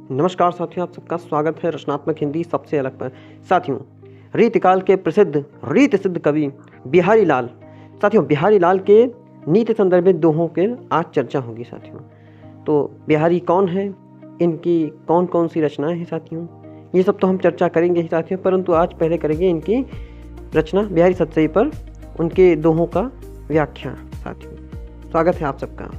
नमस्कार साथियों, आप सबका स्वागत है रचनात्मक हिंदी सबसे अलग पर। साथियों, रीतिकाल के प्रसिद्ध रीत सिद्ध कवि बिहारी लाल, साथियों बिहारी लाल के नीति संदर्भित दोहों के आज चर्चा होगी। साथियों, तो बिहारी कौन है, इनकी कौन कौन सी रचनाएं हैं साथियों, ये सब तो हम चर्चा करेंगे ही साथियों, परंतु आज पहले करेंगे इनकी रचना बिहारी सतसई पर उनके दोहों का व्याख्या। साथियों, स्वागत है आप सबका।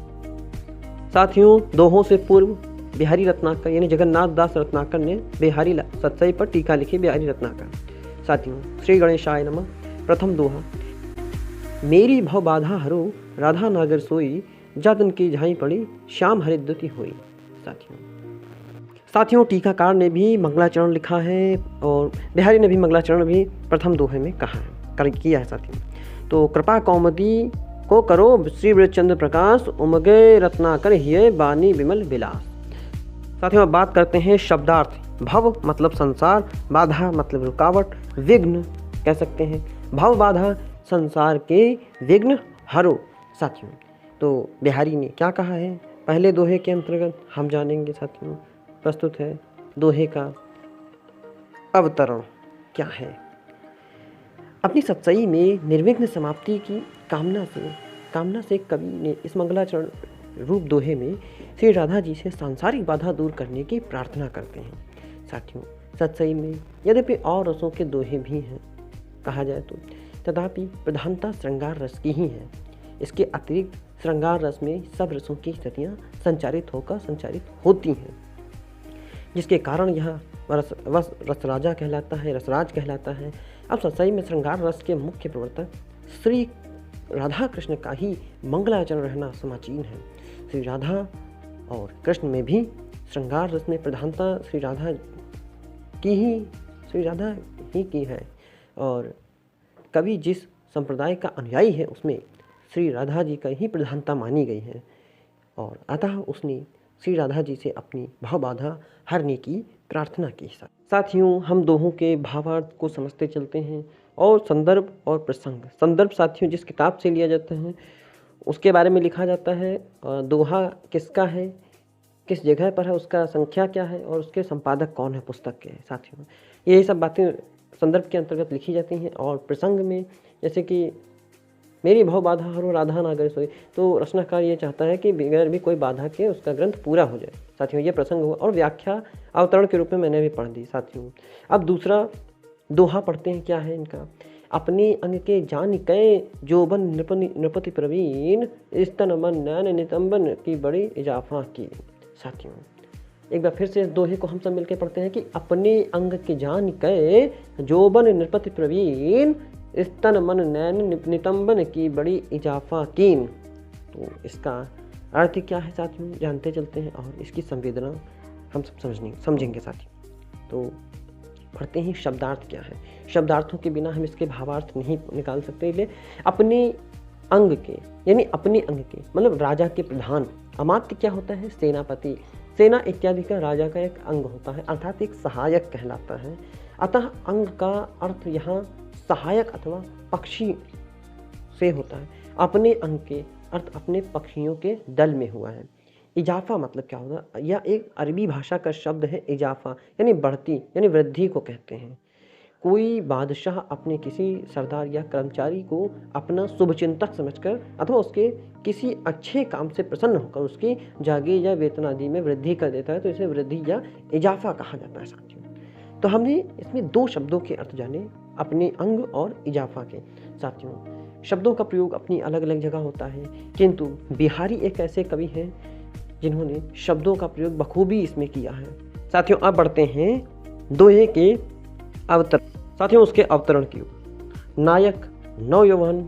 साथियों, दोहों से पूर्व बिहारी रत्नाकर यानी जगन्नाथ दास रत्नाकर ने बिहारी सतसई पर टीका लिखी। बिहारी रत्नाकर। साथियों, श्री गणेशाय नमः। प्रथम दोहा। मेरी भव बाधा हरो राधा नागर सोई, जातन की झाई पड़ी श्याम हरिद्युति हुई। साथियों, टीकाकार ने भी मंगलाचरण लिखा है और बिहारी ने भी मंगलाचरण भी प्रथम दोहे में कहा है, किया है। साथियों, तो कृपा कौमुदी को करो श्री ब्रजचंद्र प्रकाश, उमगे रत्नाकर हिये बानी विमल विलास। साथियों, अब बात करते हैं शब्दार्थ। भव मतलब संसार, बाधा मतलब रुकावट, विघ्न कह सकते हैं। भव बाधा संसार के विघ्न हरो। साथियों, तो बिहारी ने क्या कहा है पहले दोहे के अंतर्गत हम जानेंगे। साथियों, प्रस्तुत है दोहे का अवतरण क्या है। अपनी सतसई में निर्विघ्न समाप्ति की कामना से कवि ने इस मंगलाचरण रूप दोहे में श्री राधा जी से सांसारिक बाधा दूर करने की प्रार्थना करते हैं। साथियों, सतसई में यद्यपि और रसों के दोहे भी हैं कहा जाए तो, तथापि प्रधानता श्रृंगार रस की ही है। इसके अतिरिक्त श्रृंगार रस में सब रसों की स्थितियाँ संचारित होती हैं, जिसके कारण यह रसराजा कहलाता है, रसराज कहलाता है। अब सतसई में श्रृंगार रस के मुख्य प्रवर्तक श्री राधा कृष्ण का ही मंगलाचरण रहना समाचीन है। श्री राधा और कृष्ण में भी श्रृंगार रस में प्रधानता श्री राधा ही की है और कवि जिस संप्रदाय का अनुयायी है उसमें श्री राधा जी का ही प्रधानता मानी गई है और अतः उसने श्री राधा जी से अपनी भाव बाधा हरने की प्रार्थना की। साथियों, हम दोहों के भावार्थ को समझते चलते हैं और संदर्भ और प्रसंग। संदर्भ साथियों जिस किताब से लिया जाता है उसके बारे में लिखा जाता है, दोहा किसका है, किस जगह पर है, उसका संख्या क्या है और उसके संपादक कौन है पुस्तक के। साथियों, यही सब बातें संदर्भ के अंतर्गत लिखी जाती हैं। और प्रसंग में जैसे कि मेरी भव बाधा हरो राधा नागर सोई, तो रचनाकार ये चाहता है कि बगैर भी कोई बाधा के उसका ग्रंथ पूरा हो जाए। साथियों, ये प्रसंग हुआ और व्याख्या अवतरण के रूप में मैंने भी पढ़ दी। साथियों, अब दूसरा दोहा पढ़ते हैं। क्या है इनका। अपने अंग के जान कै जोबन नृपति प्रवीण, स्तन मन नैन नितंबन की बड़ी इजाफा की। साथियों, एक बार फिर से इस दोहे को हम सब मिलकर पढ़ते हैं कि अपने अंग के जान कै जोबन नृपति प्रवीण, स्तन मन नैन नितंबन की बड़ी इजाफा कीन। तो इसका अर्थ क्या है साथियों, जानते चलते हैं और इसकी संवेदना हम सब समझेंगे। साथियों, तो पढ़ते हैं शब्दार्थ क्या है। शब्दार्थों के बिना हम इसके भावार्थ नहीं निकाल सकते। इसलिए अपने अंग के यानी अपने अंग के मतलब राजा के प्रधान। अमात्य क्या होता है, सेनापति, सेना इत्यादि का राजा का एक अंग होता है, अर्थात एक सहायक कहलाता है। अतः अंग का अर्थ यहाँ सहायक अथवा पक्षी से होता है। अपने अंग के अर्थ अपने पक्षियों के दल में हुआ है। इजाफा मतलब क्या होता है, यह एक अरबी भाषा का शब्द है। इजाफा यानी बढ़ती यानी वृद्धि को कहते हैं। कोई बादशाह अपने किसी सरदार या कर्मचारी को अपना शुभचिंतक समझकर अथवा उसके किसी अच्छे काम से प्रसन्न होकर उसकी जागीर या वेतन आदि में वृद्धि कर देता है, तो इसे वृद्धि या इजाफा कहा जाता है। साथियों, तो हमने इसमें दो शब्दों के अर्थ जाने, अपने अंग और इजाफा के। साथियों, शब्दों का प्रयोग अपनी अलग अलग जगह होता है, किंतु बिहारी एक ऐसे कवि हैं जिन्होंने शब्दों का प्रयोग बखूबी इसमें किया है। साथियों, अब बढ़ते हैं दोहे के अवतरण। साथियों, उसके अवतरण की ओर। नायक नवयौवन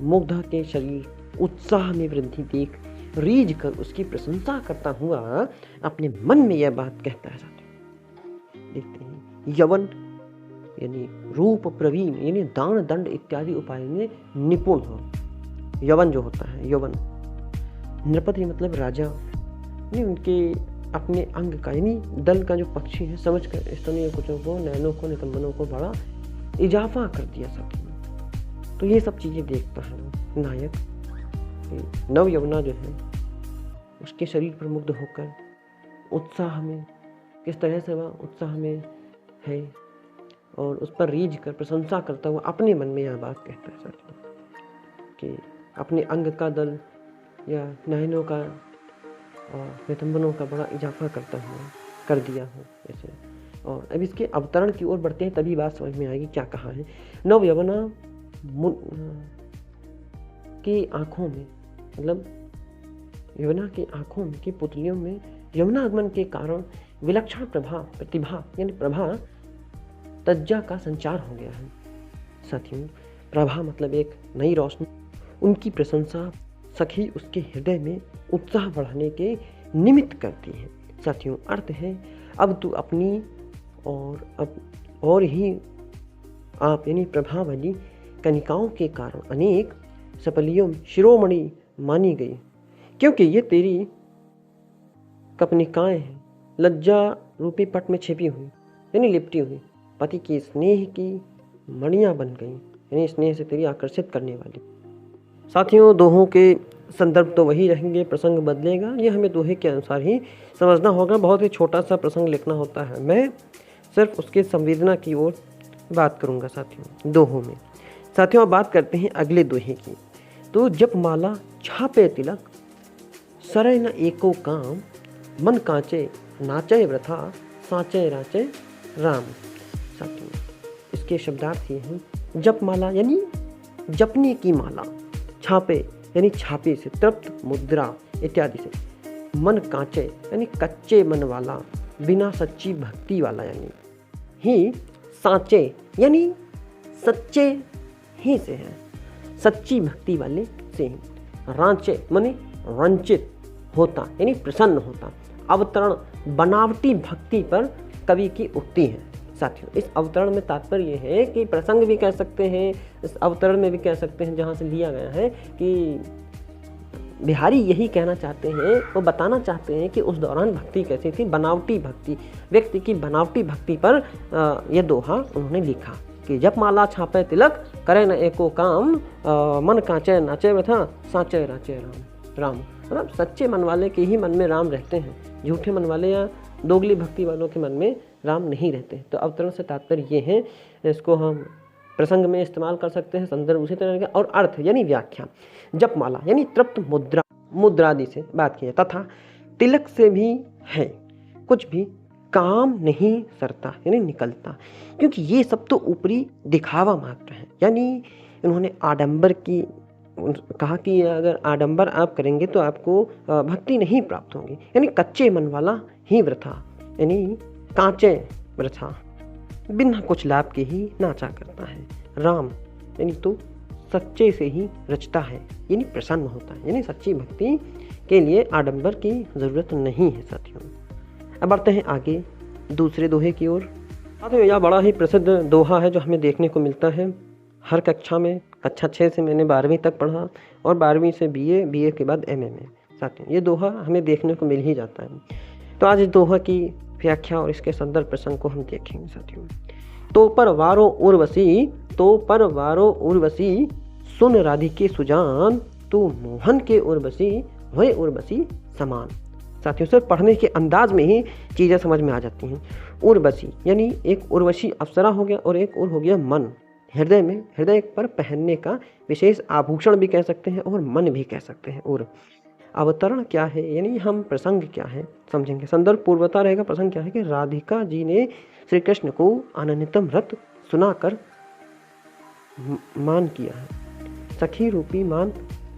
मुग्धा के शरीर उत्साह में वृद्धि देख रीझ कर उसकी प्रशंसा करता हुआ अपने मन में यह बात कहता है। साथियों, देखते हैं। यवन यानी रूप, प्रवीण यानी दान दंड इत्यादि उपाय में निपुण हो। यवन जो होता है, यवन। नृपति मतलब राजा, यानी उनके अपने अंग का यानी दल का जो पक्षी है समझकर स्तनीय कुचों को, नैनों को, नितंबनों को बड़ा इजाफा कर दिया। साथियों, तो ये सब चीज़ें देखता है नायक। नव यमुना जो है उसके शरीर पर मुग्ध होकर उत्साह में, किस तरह से वह उत्साह में है और उस पर रीझ कर प्रशंसा करता हुआ अपने मन में यह बात कहता है साथियों कि अपने अंग का दल या नयनों का और नितंबनों का बड़ा इजाफा करता हुआ कर दिया हो ऐसे। और अब इसके अवतरण की ओर बढ़ते हैं, तभी बात समझ में आएगी क्या कहा है। नव यवना की आँखों में, मतलब यमुना की आँखों में की पुतलियों में यमुना आगमन के कारण विलक्षण प्रतिभा यानी प्रभा तज्जा का संचार हो गया है साथियों। प्रभा मतलब एक नई रोशनी। उनकी प्रशंसा सखी उसके हृदय में उत्साह बढ़ाने के निमित्त करती है साथियों। अर्थ है अब तू अपनी और ही आप यानी प्रभावली कनिकाओं के कारण अनेक सफलियों शिरोमणि मानी गई, क्योंकि ये तेरी कपनिकाएं हैं, लज्जा रूपी पट में छिपी हुई यानी लिपटी हुई पति की स्नेह की मणियां बन गई, यानी स्नेह से तेरी आकर्षित करने वाली। साथियों दोहों के संदर्भ तो वही रहेंगे, प्रसंग बदलेगा, ये हमें दोहे के अनुसार ही समझना होगा। बहुत ही छोटा सा प्रसंग लिखना होता है, मैं सिर्फ उसके संवेदना की ओर बात करूंगा साथियों दोहों में। साथियों अब बात करते हैं अगले दोहे की। तो जप माला छापे तिलक सरय न एको काम, मन कांचे नाचे वृथा साचे राचे राम। साथियों इसके शब्दार्थ ये हैं, जप माला यानी जपने की माला, छापे यानी छापे से, तृप्त मुद्रा इत्यादि से, मन कांचे यानी कच्चे मन वाला, बिना सच्ची भक्ति वाला, यानी ही साचे यानी सच्चे ही से है, सच्ची भक्ति वाले से ही, रांचे माने रंचित होता यानी प्रसन्न होता। अवतरण बनावटी भक्ति पर कवि की उक्ति है साथियों। इस अवतरण में तात्पर्य ये है कि प्रसंग भी कह सकते हैं, इस अवतरण में भी कह सकते हैं, जहाँ से लिया गया है कि बिहारी यही कहना चाहते हैं, वो बताना चाहते हैं कि उस दौरान भक्ति कैसी थी, बनावटी भक्ति, व्यक्ति की बनावटी भक्ति पर यह दोहा उन्होंने लिखा कि जप माला छापे तिलक करे न एको काम, मन कांचे नाचे वृथा साचे राचे राम। मतलब सच्चे मन वाले के ही मन में राम रहते हैं, झूठे मन वाले या दोगली भक्ति वालों के मन में राम नहीं रहते। तो अवतरण से तात्पर्य ये है, इसको हम प्रसंग में इस्तेमाल कर सकते हैं, संदर्भ उसी तरह का। और अर्थ यानी व्याख्या, जपमाला यानी तृप्त मुद्रादि से बात की है, तथा तिलक से भी है, कुछ भी काम नहीं सरता यानी निकलता, क्योंकि ये सब तो ऊपरी दिखावा मात्र है। यानी इन्होंने आडंबर की कहा कि अगर आडंबर आप करेंगे तो आपको भक्ति नहीं प्राप्त होगी, यानी कच्चे मन वाला ही वृथा यानी कांचे वृथा, बिना कुछ लाभ के ही नाचा करता है। राम यानी तो सच्चे से ही रचता है यानी प्रसन्न होता है, यानी सच्ची भक्ति के लिए आडंबर की ज़रूरत नहीं है साथियों। अब बढ़ते हैं आगे दूसरे दोहे की ओर। साथियों यह बड़ा ही प्रसिद्ध दोहा है जो हमें देखने को मिलता है हर कक्षा में। कक्षा 6 से मैंने 12वीं तक पढ़ा और 12वीं से बीए के बाद एमए में। साथियों ये दोहा हमें देखने को मिल ही जाता है। तो आज इस दोहा की व्याख्या और इसके संदर्भ प्रसंग को हम देखेंगे साथियों। तो पर वारो उर्वशी सुन राधिके सुजान, तू मोहन के उर्वशी वह उर्वशी समान। साथियों सिर्फ पढ़ने के अंदाज में ही चीज़ें समझ में आ जाती हैं। उर्वशी यानी एक उर्वशी अप्सरा हो गया और एक और हो गया मन, हृदय में, हृदय पर पहनने का विशेष आभूषण भी कह सकते हैं और मन भी कह सकते हैं। और अवतरण क्या है यानी हम प्रसंग क्या है समझेंगे। संदर्भ पूर्वता रहेगा। प्रसंग क्या है कि राधिका जी ने श्री कृष्ण को अनन्यतम व्रत सुनाकर मान किया है, सखी रूपी मान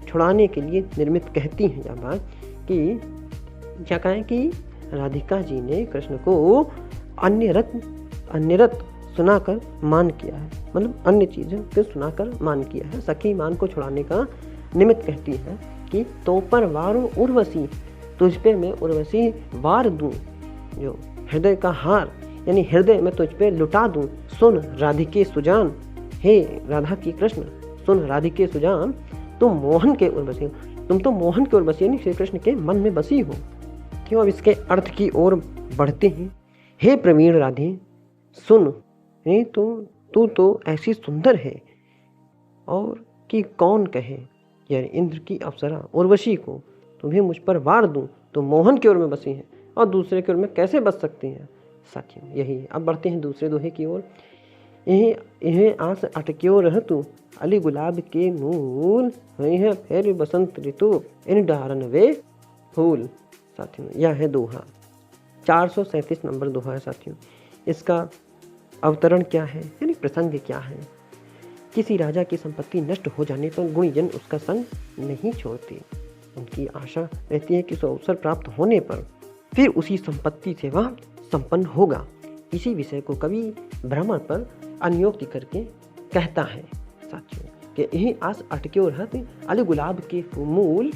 छुड़ाने के लिए निर्मित कहती हैं यह बात कि क्या कहें कि राधिका जी ने कृष्ण को अन्यरत सुनाकर मान किया है, मतलब अन्य चीज़ें फिर सुनाकर मान किया है, सखी मान को छुड़ाने का निमित्त कहती है कि तो पर वारो उर्वशी, तुझ पे मैं उर्वशी वार दूं, जो हृदय का हार यानी हृदय में तुझ पे लुटा दूं। सुन राधिके सुजान, हे राधा की कृष्ण सुन राधिके सुजान, तुम मोहन के उर्वशी, तुम तो मोहन के उर्वशी यानी श्री कृष्ण के मन में बसी हो। क्यों अब इसके अर्थ की ओर बढ़ते हैं। हे प्रवीण राधे सुन, तू तो ऐसी सुंदर है और कि कौन कहे, यानी इंद्र की अप्सरा उर्वशी को तुम्हें मुझ पर वार दूं तो मोहन की ओर में बसी है। और दूसरे की ओर में कैसे बच सकती हैं साथियों, यही है। अब बढ़ते हैं दूसरे दोहे की ओर। इन्हें इन्हें आस अटक्यो रह तू अली गुलाब के मूल, वही है फिर बसंत ऋतु इन डारन वे फूल। साथियों यह है दोहा, 437 नंबर दोहा है साथियों। इसका अवतरण क्या है, यानी प्रसंग क्या है। किसी राजा की संपत्ति नष्ट हो जाने पर गुणीजन उसका संग नहीं छोड़ते। उनकी आशा रहती है कि उस अवसर प्राप्त होने पर फिर उसी संपत्ति से वह संपन्न होगा। इसी विषय को कवि भ्रमर पर अन्योक्ति करके कहता है साथियों कि यही आस अटक्यो रहत अली गुलाब के मूल,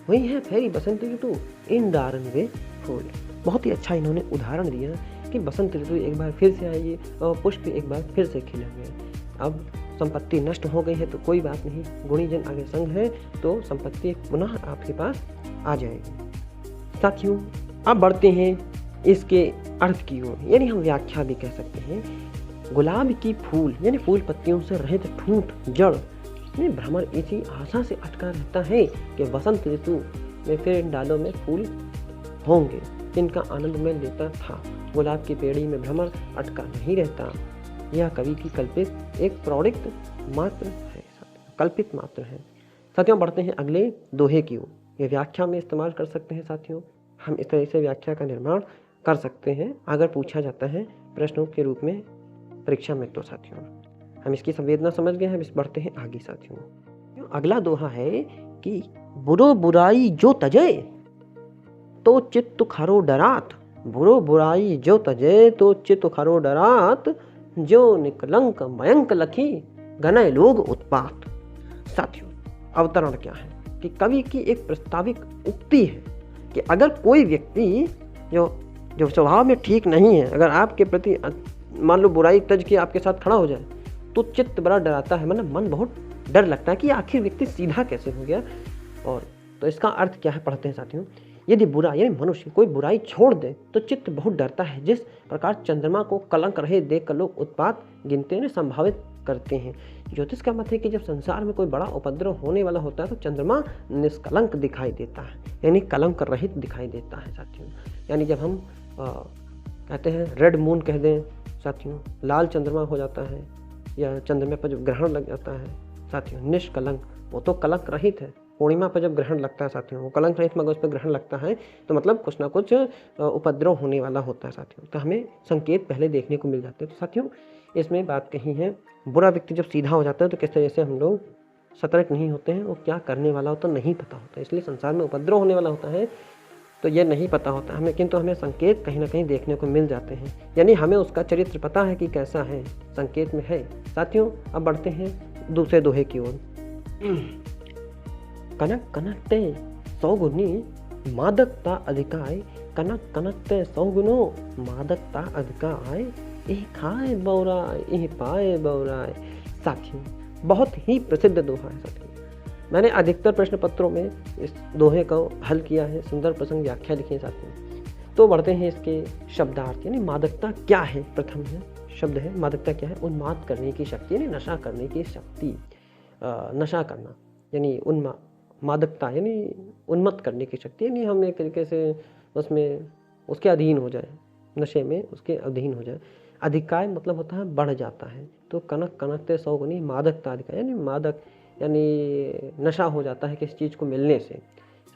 वही है फेरी बसंत ऋतु इन डारन वे फूल। बहुत ही अच्छा इन्होंने उदाहरण दिया कि बसंत ऋतु एक बार फिर से आएगी और पुष्प एक बार फिर से खिलेंगे। अब संपत्ति नष्ट हो गई है तो कोई बात नहीं, गुणीजन आगे संग है तो संपत्ति पुनः आपके पास आ जाएगी। साथियों अब बढ़ते हैं इसके अर्थ की ओर, यानी हम व्याख्या भी कह सकते हैं। गुलाब की फूल यानी फूल पत्तियों से रहित ठूंठ जड़ में भ्रमर इसी आशा से अटका रहता है कि बसंत ऋतु में फिर इन डालों में फूल होंगे जिनका आनंद में लेता था। गुलाब की पेड़ी में भ्रमर अटका नहीं रहता। यह कवि की कल्पित एक प्रौढ़िक मात्र है, कल्पित मात्र है। साथियों बढ़ते हैं अगले दोहे की ओर। ये व्याख्या में इस्तेमाल कर सकते हैं साथियों। हम इस तरह से व्याख्या का निर्माण कर सकते हैं अगर पूछा जाता है प्रश्नों के रूप में परीक्षा में। तो साथियों हम इसकी संवेदना समझ गए हैं। इस बढ़ते हैं आगे साथियों। अगला दोहा है कि बुरो बुराई जो तजे तो चित्त खरो डरात, बुरो बुराई जो तजे तो चित्त खरो डरात, जो निकलंक मयंक लखी गनय लोग उत्पात। साथियों अवतरण क्या है कि कवि की एक प्रस्ताविक उक्ति है कि अगर कोई व्यक्ति जो स्वभाव में ठीक नहीं है, अगर आपके प्रति मान लो बुराई तज के आपके साथ खड़ा हो जाए तो चित्त बड़ा डराता है, मतलब मन बहुत डर लगता है कि आखिर व्यक्ति सीधा कैसे हो गया। और तो इसका अर्थ क्या है पढ़ते हैं साथियों। यदि बुरा यानी मनुष्य कोई बुराई छोड़ दे तो चित्त बहुत डरता है। जिस प्रकार चंद्रमा को कलंक रहे देख कर लोग उत्पात गिनते हैं, संभावित करते हैं। ज्योतिष का मत है कि जब संसार में कोई बड़ा उपद्रव होने वाला होता है तो चंद्रमा निष्कलंक दिखाई देता है, यानी कलंक रहित दिखाई देता है साथियों। यानी जब हम कहते हैं रेड मून कह दें साथियों, लाल चंद्रमा हो जाता है, या चंद्रमा पर जब ग्रहण लग जाता है साथियों निष्कलंक, वो तो कलंक रहित है। पूर्णिमा पर जब ग्रहण लगता है साथियों, वो कलंक रहित मगर उस पर ग्रहण लगता है तो मतलब कुछ ना कुछ उपद्रव होने वाला होता है साथियों। तो हमें संकेत पहले देखने को मिल जाते हैं। तो साथियों इसमें बात कही है, बुरा व्यक्ति जब सीधा हो जाता है तो किस तरह से हम लोग सतर्क नहीं होते हैं, वो क्या करने वाला होता है नहीं पता होता है। इसलिए संसार में उपद्रव होने वाला होता है तो ये नहीं पता होता हमें, किंतु हमें संकेत कहीं ना कहीं देखने को मिल जाते हैं, यानी हमें उसका चरित्र पता है कि कैसा है, संकेत में है। साथियों अब बढ़ते हैं दूसरे दोहे की ओर। कनक कनकते सौगुनी मादकता अधिकाय, कनक कनकते सौगुनो मादकता अधिकाय, यह खाए बौराय यह पाए बौराय। साथियों बहुत ही प्रसिद्ध दोहा है साथियों। मैंने अधिकतर प्रश्न पत्रों में इस दोहे को हल किया है, सुंदर प्रसंग व्याख्या लिखी है साथियों। तो बढ़ते हैं इसके शब्दार्थ, यानी मादकता क्या है। प्रथम है शब्द है मादकता क्या है, उन्माद करने की शक्ति, यानी नशा करने की शक्ति। नशा करना यानी मादकता यानी उन्मत्त करने की शक्ति, यानी हम एक तरीके से उसमें उसके अधीन हो जाए, नशे में उसके अधीन हो जाए। अधिकाय मतलब होता है बढ़ जाता है। तो कनक कनकते सौगुनी मादकता अधिकाय, यानी मादक यानी नशा हो जाता है किसी चीज़ को मिलने से।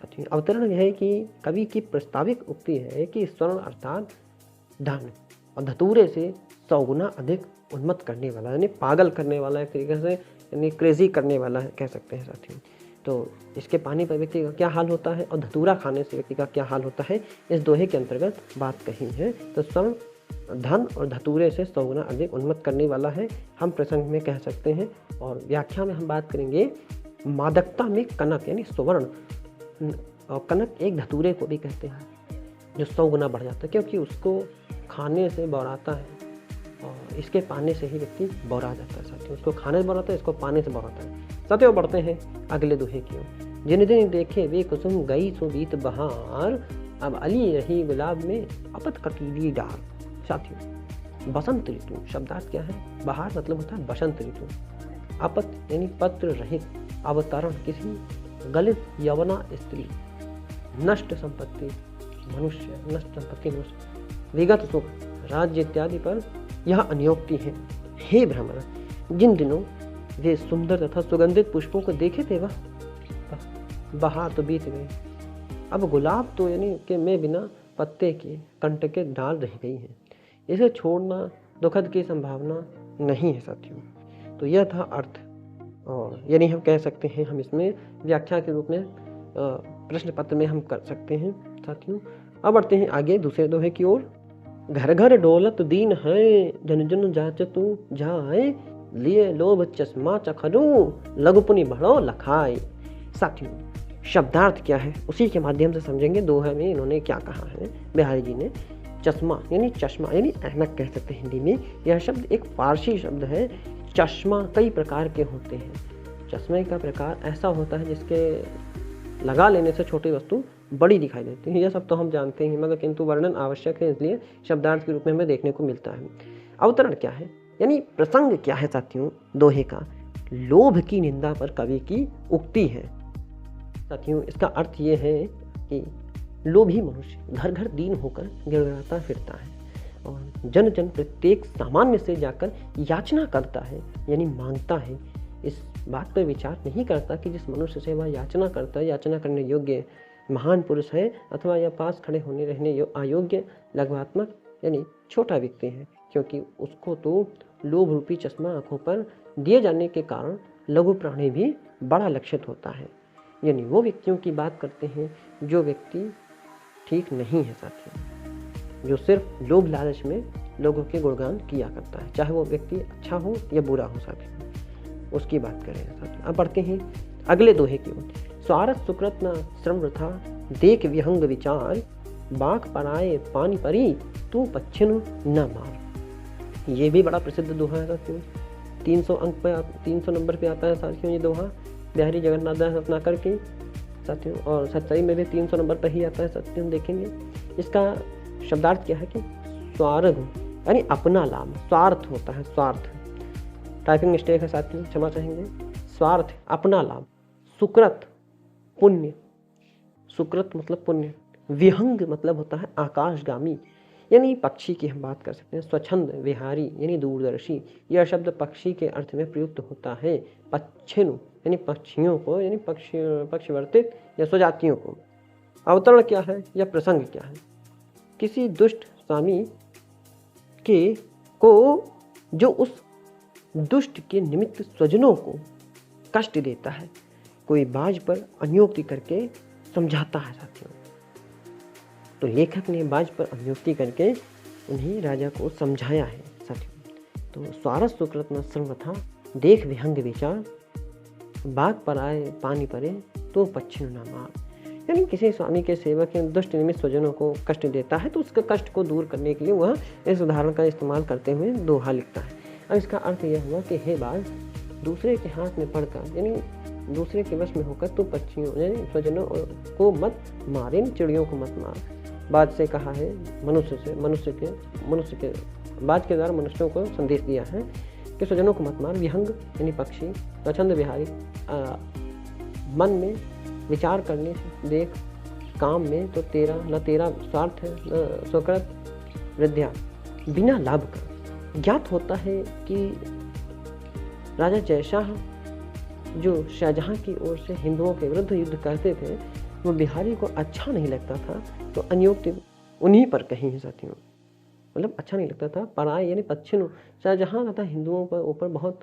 साथियों अवतरण यह है कि कवि की प्रस्ताविक उक्ति है कि स्वर्ण अर्थात धन और धतूरे से 100 गुना अधिक उन्मत्त करने वाला, यानी पागल करने वाला, एक तरीके से यानी क्रेजी करने वाला है कह सकते हैं साथियों। तो इसके पानी पर व्यक्ति का क्या हाल होता है और धतूरा खाने से व्यक्ति का क्या हाल होता है, इस दोहे के अंतर्गत बात कही है। तो स्वर्ण धन और धतूरे से 100 गुना अधिक उन्मत्त करने वाला है, हम प्रसंग में कह सकते हैं। और व्याख्या में हम बात करेंगे मादकता में कनक यानी स्वर्ण, और कनक एक धतूरे को भी कहते हैं जो 100 गुना बढ़ जाता है, क्योंकि उसको खाने से बौराता है और इसके पाने से ही व्यक्ति बौरा जाता है साथियों। उसको खाने से बौराता है, इसको पाने से बौराता है। साथियों बढ़ते हैं अगले दोहे की ओर। जिन दिन देखे वे कुसुम गई सो बीत बहार, अब अली रही गुलाब में अपत कटीली डार। साथियों बसंत ऋतु शब्दार्थ क्या है, बहार मतलब होता है बसंत ऋतु। अपत यानी पत्र रहित, अवतरण किसी गलित यवना स्त्री, नष्ट संपत्ति, मनुष्य नष्ट संपत्ति नष्ट विगत सुख राज्य इत्यादि पर यह अनियोक्ति है। हे भ्रमर, जिन दिनों वे सुंदर तथा सुगंधित पुष्पों को देखे थे वह बहार तो बीत गए, अब गुलाब तो यानी कि मैं बिना पत्ते के कंटके डाल रह गई है, इसे छोड़ना दुखद की संभावना नहीं है साथियों। तो यह था अर्थ, और यानी हम कह सकते हैं, हम इसमें व्याख्या के रूप में प्रश्न पत्र में हम कर सकते हैं साथियों। अब बढ़ते हैं आगे दूसरे दोहे की ओर। घर घर डोलत दीन है, जन जन जाचतु जाए, लिए लोभ चश्मा चखरू, लघुपुनि बढ़ो लखाए। साथियों, शब्दार्थ क्या है उसी के माध्यम से समझेंगे। दोहे में इन्होंने क्या कहा है बिहारी जी ने। चश्मा यानी ऐनक कह सकते हैं हिंदी में। यह शब्द एक फारसी शब्द है। चश्मा कई प्रकार के होते हैं। चश्मे का प्रकार ऐसा होता है जिसके लगा लेने से छोटी वस्तु बड़ी दिखाई देती है। यह सब तो हम जानते हैं, मगर किंतु वर्णन आवश्यक है, इसलिए शब्दार्थ के रूप में हमें देखने को मिलता है। अवतरण क्या है यानी प्रसंग क्या है साथियों दोहे का। लोभ की निंदा पर कवि की उक्ति है साथियों। इसका अर्थ ये है कि लोभी मनुष्य घर घर दीन होकर गिड़गिड़ाता फिरता है, और जन जन प्रत्येक सामान्य से जाकर याचना करता है यानी मांगता है। इस बात पर विचार नहीं करता कि जिस मनुष्य से वह याचना करता है, याचना करने योग्य महान पुरुष है अथवा या पास खड़े होने रहने अयोग्य लघुआत्मक यानी छोटा व्यक्ति है, क्योंकि उसको तो लोभ रूपी चश्मा आंखों पर दिए जाने के कारण लघु प्राणी भी बड़ा लक्षित होता है। यानी वो व्यक्तियों की बात करते हैं जो व्यक्ति ठीक नहीं है साथियों, जो सिर्फ लोभ लालच में लोगों के गुणगान किया करता है, चाहे वो व्यक्ति अच्छा हो या बुरा हो साथियों, उसकी बात करें साथियों। अब बढ़ते हैं अगले दोहे की ओर। स्वार्थ सुकृत न श्रम वृथा, देख विहंग विचार, बाक पराए पानी परी, तू पच्छिन न मार। ये भी बड़ा प्रसिद्ध दोहा है साथियों। 300 नंबर पे आता है साथियों ये दोहा, बिहारी जगन्नाथ दास रत्नाकर करके साथियों, और सच्चाई में भी 300 नंबर पर ही आता है साथियों। देखेंगे इसका शब्दार्थ क्या है कि स्वार्थ यानी अपना लाभ, स्वार्थ होता है स्वार्थ। टाइपिंग मिस्टेक है साथियों, क्षमा चाहेंगे। स्वार्थ अपना लाभ, सुकृत पुण्य, सुकृत मतलब पुण्य, विहंग मतलब होता है आकाशगामी यानी पक्षी की हम बात कर सकते हैं। स्वच्छंद विहारी यानी दूरदर्शी, यह शब्द पक्षी के अर्थ में प्रयुक्त होता है। पच्छिनु यानी पक्षियों को यानी पक्षवर्तित या स्वजातियों को। अवतरण क्या है या प्रसंग क्या है। किसी दुष्ट स्वामी को जो उस दुष्ट के निमित्त स्वजनों को कष्ट देता है, कोई बाज पर अन्योक्ति करके समझाता है साथियों। तो लेखक ने बाज पर अन्योक्ति करके उन्हें राजा को समझाया है साथियों। तो स्वारस सुकृत न सर्वथा, देख विहंग विचार, बाग पर आए पानी परे, तो पच्छिन न मार। यानी किसी स्वामी के सेवक या दुष्ट निमित्त स्वजनों को कष्ट देता है तो उसके कष्ट को दूर करने के लिए वह इस उदाहरण का इस्तेमाल करते हुए दोहा लिखता है। अब इसका अर्थ यह हुआ कि हे बाज, दूसरे के हाथ में पड़कर यानी दूसरे के वश में होकर तो पक्षियों यानी स्वजनों को मत मारे, चिड़ियों को मत मार। बाज से कहा है मनुष्य के बाज के द्वारा मनुष्यों को संदेश दिया है कि स्वजनों को मत मार। विहंग यानी पक्षी, स्वच्छंद विहारी मन में विचार करने से देख, काम में तो न तेरा स्वार्थ है न सुकृत विद्या, बिना लाभ का। ज्ञात होता है कि राजा जयशाह जो शाहजहां की ओर से हिंदुओं के विरुद्ध युद्ध करते थे, वो बिहारी को अच्छा नहीं लगता था, तो अन्योक्ति उन्हीं पर कही है साथियों। मतलब अच्छा नहीं लगता था। पराय यानी पच्छिन, शाहजहां तथा हिंदुओं पर ऊपर बहुत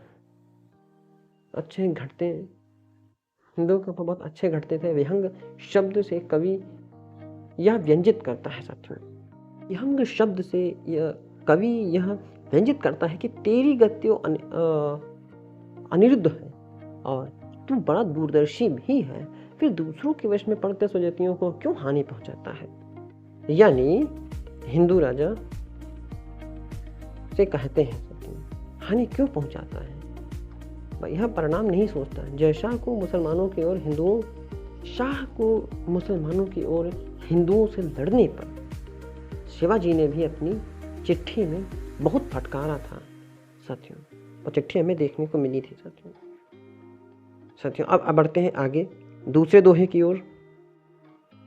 अच्छे घटते, हिंदुओं के ऊपर बहुत अच्छे घटते थे। विहंग शब्द से कवि यह व्यंजित करता है साथियों। विहंग शब्द से कवि यह व्यंजित करता है कि तेरी गतियों अनिरुद्ध है और तू बड़ा दूरदर्शी भी है, फिर दूसरों के वश में पड़कर स्वजातियों को क्यों हानि पहुंचाता है। यानी हिंदू राजा से कहते हैं हानि क्यों पहुंचाता है, यह परिणाम नहीं सोचता। जयशाह को मुसलमानों की ओर हिंदुओं, शाह को मुसलमानों की ओर हिंदुओं से लड़ने पर शिवाजी ने भी अपनी चिट्ठी में बहुत फटकारा था साथियों, और चिट्ठी हमें देखने को मिली थी साथियों। अब बढ़ते हैं आगे दूसरे दोहे की ओर।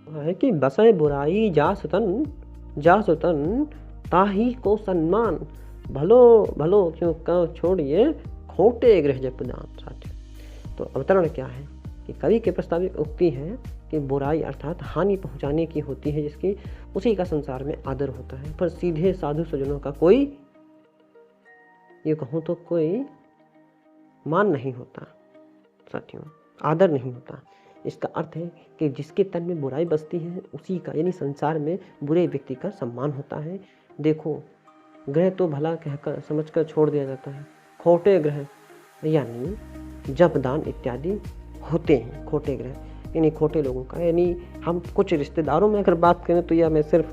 है कि बसे बुराई जासतन ताही को सम्मान, भलो भलो क्यों कहो छोड़िए खोटे गृह जपदान। साथियों, तो अवतरण क्या है कि कवि के प्रस्तावित उक्ति है कि बुराई अर्थात हानि पहुंचाने की होती है जिसकी, उसी का संसार में आदर होता है, पर सीधे साधु सज्जनों का कोई, ये कहूँ तो कोई मान नहीं होता। साथियों, आदर नहीं होता। इसका अर्थ है कि जिसके तन में बुराई बसती है उसी का, यानी संसार में बुरे व्यक्ति का सम्मान होता है। देखो, ग्रह तो भला कहकर समझकर छोड़ दिया जाता है, खोटे ग्रह यानी जप दान इत्यादि होते हैं। खोटे ग्रह यानी खोटे लोगों का, यानी हम कुछ रिश्तेदारों में अगर बात करें तो यह मैं सिर्फ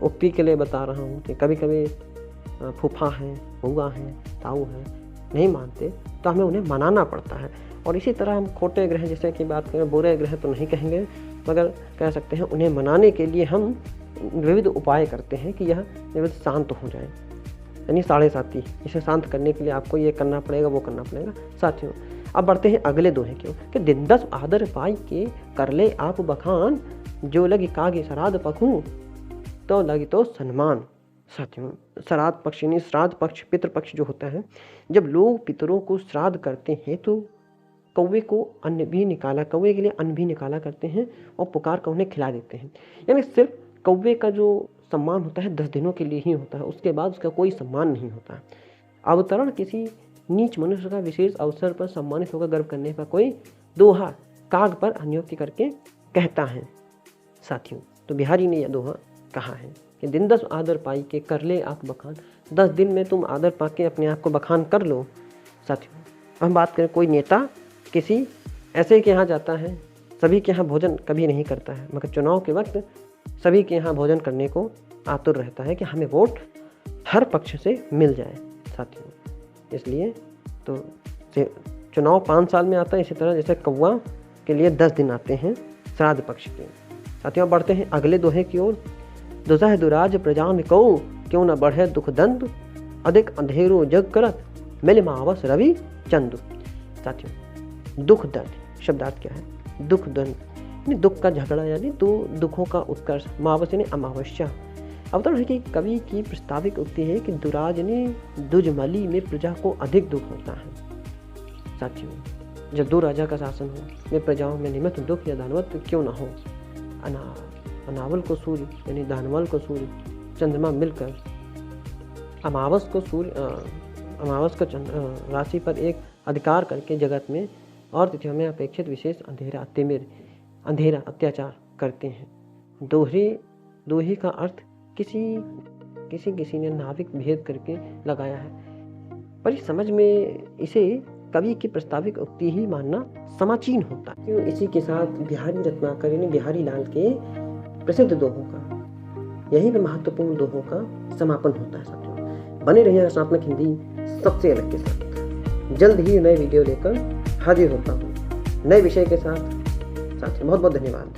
उक्ति के लिए बता रहा हूँ कि कभी कभी फूफा हैं, बुआ हैं, ताऊ हैं, नहीं मानते तो हमें उन्हें मनाना पड़ता है। और इसी तरह हम खोटे ग्रह जैसे कि बात करें, बुरे ग्रह तो नहीं कहेंगे मगर कह सकते हैं उन्हें मनाने के लिए हम विविध उपाय करते हैं कि यह विविध शांत हो जाए, यानी 7.5 इसे शांत करने के लिए आपको ये करना पड़ेगा, वो करना पड़ेगा। साथियों, अब बढ़ते हैं अगले दोहे क्यों कि दिन 10 आदर पाई के कर ले आप बखान, जो लगी कागे श्राद्ध पखूं तो लगी तो सम्मान। साथियों, श्राद्ध पक्ष यानी श्राद्ध पक्ष, पितृपक्ष जो होता है, जब लोग पितरों को श्राद्ध करते हैं तो कौवे को अन्न भी निकाला, कौवे के लिए अन्न भी निकाला करते हैं और पुकार कर उन्हें खिला देते हैं। यानी सिर्फ कौवे का जो सम्मान होता है 10 दिनों के लिए ही होता है, उसके बाद उसका कोई सम्मान नहीं होता। अवतरण किसी नीच मनुष्य का विशेष अवसर पर सम्मानित होकर गर्व करने का कोई दोहा काग पर अनुयुक्ति करके कहता है। साथियों, तो बिहारी ने यह दोहा कहा है कि दिन 10 आदर पाई के कर ले आप बखान, 10 दिन में तुम आदर पाके अपने आप को बखान कर लो। साथियों, हम बात करें, कोई नेता किसी ऐसे के यहाँ जाता है, सभी के यहाँ भोजन कभी नहीं करता है, मगर चुनाव के वक्त सभी के यहाँ भोजन करने को आतुर रहता है कि हमें वोट हर पक्ष से मिल जाए। साथियों, इसलिए तो चुनाव 5 साल में आता है, इसी तरह जैसे कौवा के लिए 10 दिन आते हैं श्राद्ध पक्ष के। साथियों, बढ़ते हैं अगले दोहे की ओर। दुसह दुराज प्रजान को क्यों न बढ़े दुख दंड, अधिक अंधेरो जग करत मिल मावस रवि चंद। साथियों, दुख दंड शब्दार्थ क्या है? दुख दंड यानी दुख का झगड़ा, यानी दो दुखों का उत्कर्ष। मावस यानी अमावस्या। अवतरण है कि कवि की प्रस्ताविक उक्ति है कि दुराजनी दुजमली में प्रजा को अधिक दुख होता है। साथियों, जब दो राजा का शासन हो में प्रजाओं में निमित्त दुख या दानवत्व क्यों ना हो। अनावल को सूर्य यानी दानवल को सूर्य चंद्रमा मिलकर अमावस को चंद्र राशि पर एक अधिकार करके जगत में और तिथियों में अपेक्षित विशेष अंधेरा अत्याचार करते हैं। दोहे का अर्थ किसी ने नाविक भेद करके लगाया है, पर इस समझ में इसे कवि की प्रस्ताविक उक्ति ही मानना समाचीन होता है। क्यों? इसी के साथ बिहारी रत्नाकर यानी बिहारी लाल के प्रसिद्ध दोहों का, यही पे महत्वपूर्ण दोहों का समापन होता है। साथियों, बने रहिए रचनात्मक हिंदी सबसे अलग के साथ। जल्द ही नए वीडियो लेकर हाजिर होता हूँ नए विषय के साथ। साथियों, बहुत बहुत धन्यवाद।